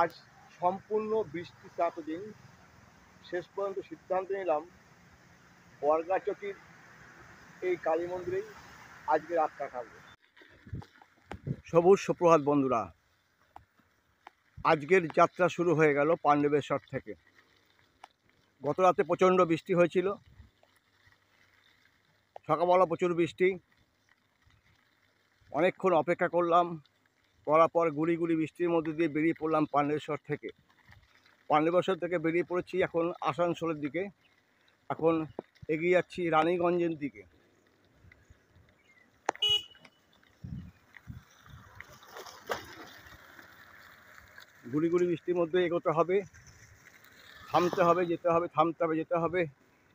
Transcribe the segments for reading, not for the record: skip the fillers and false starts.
আজ সম্পূর্ণ বৃষ্টিচাপা দিন, শেষ পর্যন্ত সিদ্ধান্ত নিলাম বর্গাচটির এই কালী মন্দিরেই আজকে রাত কাটাবো। সবুজ সুপ্রভাত বন্ধুরা, আজকের যাত্রা শুরু হয়ে গেল পাণ্ডবেশ্বর থেকে। গত রাতে প্রচণ্ড বৃষ্টি হয়েছিল, সকালবেলা প্রচুর বৃষ্টি, অনেকক্ষণ অপেক্ষা করার পর গুড়ি গুড়ি বৃষ্টির মধ্যে দিয়ে বেরিয়ে পড়লাম পাণ্ডবেশ্বর থেকে। পাণ্ডবেশ্বর থেকে বেরিয়ে পড়েছি এখন আসানসোলের দিকে। এখন এগিয়ে যাচ্ছি রানীগঞ্জের দিকে। গুড়ি গুড়ি বৃষ্টির মধ্যে এগোতে হবে, থামতে হবে, যেতে হবে, থামতে হবে, যেতে হবে,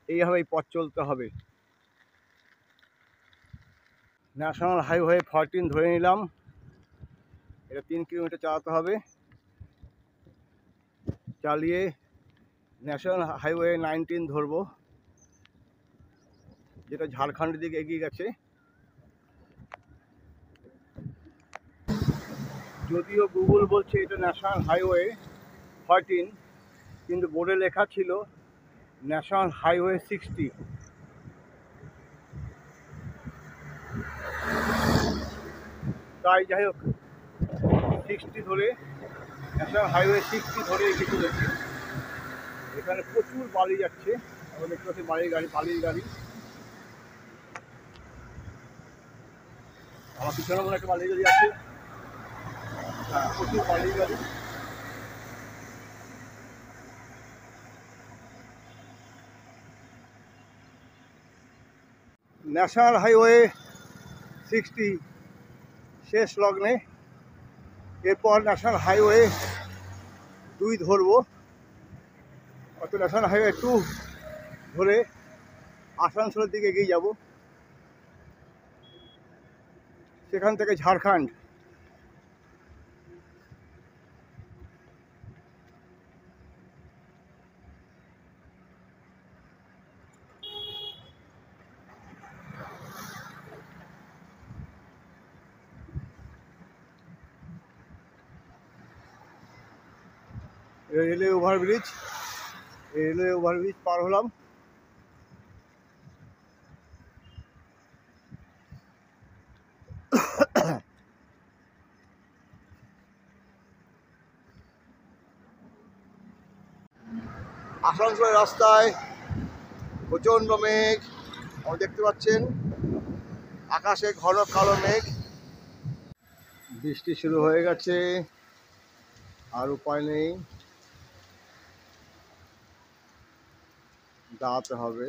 এইভাবেই পথ চলতে হবে। ন্যাশনাল হাইওয়ে 14 ধরে নিলাম, এটা 3 কিলোমিটার চালাতে হবে। চালিয়ে ন্যাশনাল হাইওয়ে 19 ধরবো, যেটা ঝাড়খণ্ডের দিকে এগিয়ে গেছে। যদিও গুগল বলছে এটা ন্যাশনাল হাইওয়ে 14, কিন্তু বোর্ডে লেখা ছিল ন্যাশনাল হাইওয়ে 60। তাই যাই হোক 60 ধরে, ন্যাশনাল হাইওয়ে 60 ধরে এগিয়ে চলেছে। এখানে প্রচুর বালি যাচ্ছে, আমরা দেখতে পাচ্ছি বালির গাড়ি। আমার পিছনে মনে একটা বালির গাড়ি আছে, হ্যাঁ প্রচুর বালির গাড়ি। ন্যাশনাল হাইওয়ে 60 শেষ লগ্নে, এরপর ন্যাশনাল হাইওয়ে 2 ধরবো। অর্থাৎ ন্যাশনাল হাইওয়ে 2 ধরে আসানসোলের দিকে এগিয়ে যাব, সেখান থেকে Jharkhand. Railway overbridge, railway overbridge পার হলাম। আসানসোলের রাস্তায় প্রচণ্ড মেঘ, আপনি দেখতে পাচ্ছেন আকাশে ঘন কালো মেঘ। বৃষ্টি শুরু হয়ে গেছে, আর উপায় নেই, দাঁড়াতে হবে।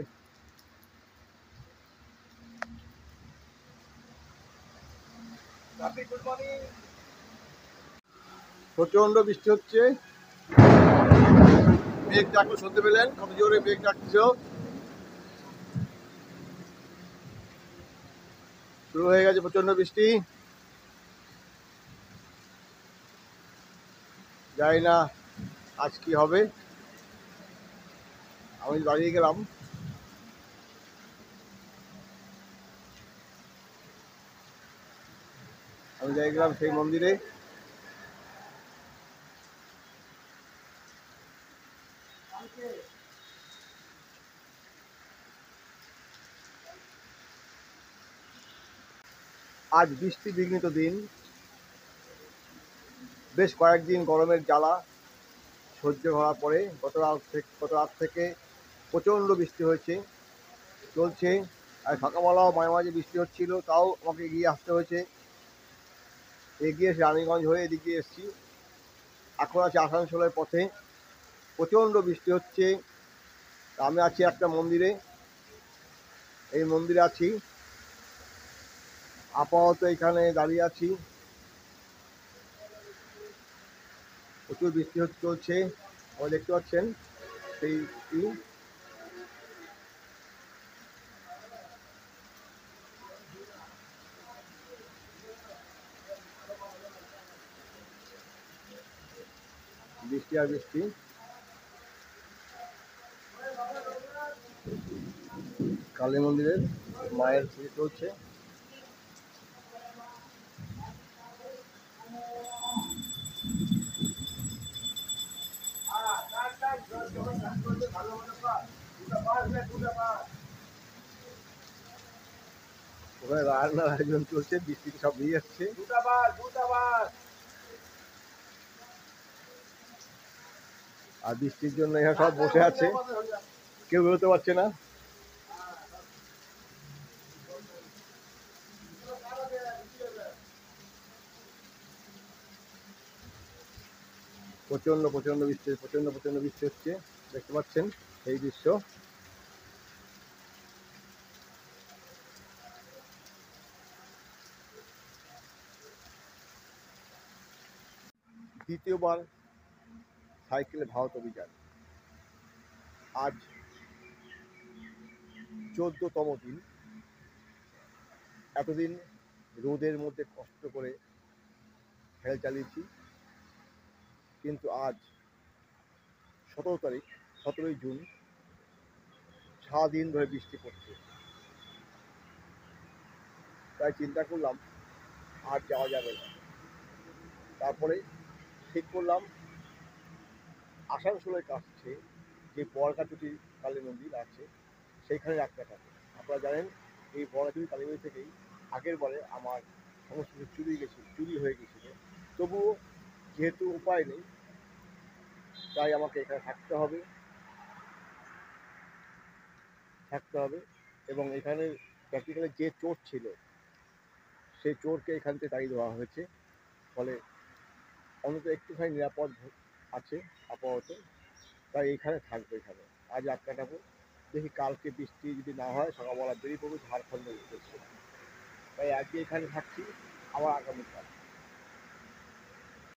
প্রচণ্ড বৃষ্টি হচ্ছে, মেঘ ডাকলো, শুনতে পেলেন কত জোরে মেঘ ডাকছিল। শুরু হয়ে গেছে প্রচণ্ড বৃষ্টি, জানি না আজ কি হবে। আমি দাঁড়িয়ে গেলাম, আমি দাঁড়িয়ে গেলাম সেই মন্দিরে। আজ বৃষ্টি বিঘ্নিত দিন, বেশ কয়েকদিন গরমের জ্বালা সহ্য করার পরে গত রাত থেকে প্রচণ্ড বৃষ্টি হয়েছে, চলছে। আর সকালবেলাও মাঝে মাঝে বৃষ্টি হচ্ছিল, তাও আমাকে এগিয়ে আসতে হয়েছে। এগিয়ে এসে রানীগঞ্জ হয়ে এদিকে এসেছি, এখন আছি আসানসোলের পথে। প্রচণ্ড বৃষ্টি হচ্ছে, আমি আছি একটা মন্দিরে, এই মন্দিরে আছি আপাতত, এখানে দাঁড়িয়ে আছি। প্রচুর বৃষ্টি চলছে, আপনারা দেখতে পাচ্ছেন সেই বৃষ্টি আর বৃষ্টি। কালী মন্দিরের মায়ের পুজো চলছে। ওখানে রান্নার আয়োজন চলছে, বৃষ্টিতে সব নিয়ে যাচ্ছে। আর বৃষ্টির জন্য এখানে সব বসে আছে, কেউ বেরোতে পারছে না। প্রচন্ড প্রচন্ড বৃষ্টি, প্রচন্ড প্রচন্ড বৃষ্টি হচ্ছে, দেখতে পাচ্ছেন এই দৃশ্য। দ্বিতীয়বার সাইকেলে ভারত অভিযান, আজ 14তম দিন। এতদিন রোদের মধ্যে কষ্ট করে হেল চালিয়েছি, কিন্তু আজ 17 জুন, সারাদিন ধরে বৃষ্টি পড়ছে। তাই চিন্তা করলাম আর যাওয়া যাবে না। তারপরে ঠিক করলাম আসানসোলের কাছে যে বরগাছুটি কালী মন্দির আছে সেইখানে রাতটা কাটে। আপনারা জানেন এই বরগাছুটি কালী মন্দির থেকেই আগের বারে আমার সমস্ত কিছু চুরি হয়ে গেছিল। তবুও যেহেতু উপায় নেই, তাই আমাকে এখানে থাকতে হবে এবং এখানে প্র্যাকটিক্যালি যে চোর ছিল সেই চোরকে এখান থেকে তাড়িয়ে দেওয়া হয়েছে। ফলে অন্তত একটুখানি নিরাপদ আছে আপাতত। তাই এখানে থাকবে, এখানে আজ রাত কাটাবো। দেখি কালকে বৃষ্টি যদি না হয় সকালবেলা বেরিয়ে পড়বো ঝাড়খণ্ডের উদ্দেশ্যে। তাই আজকে এখানে থাকছি, আবার আগামীকাল।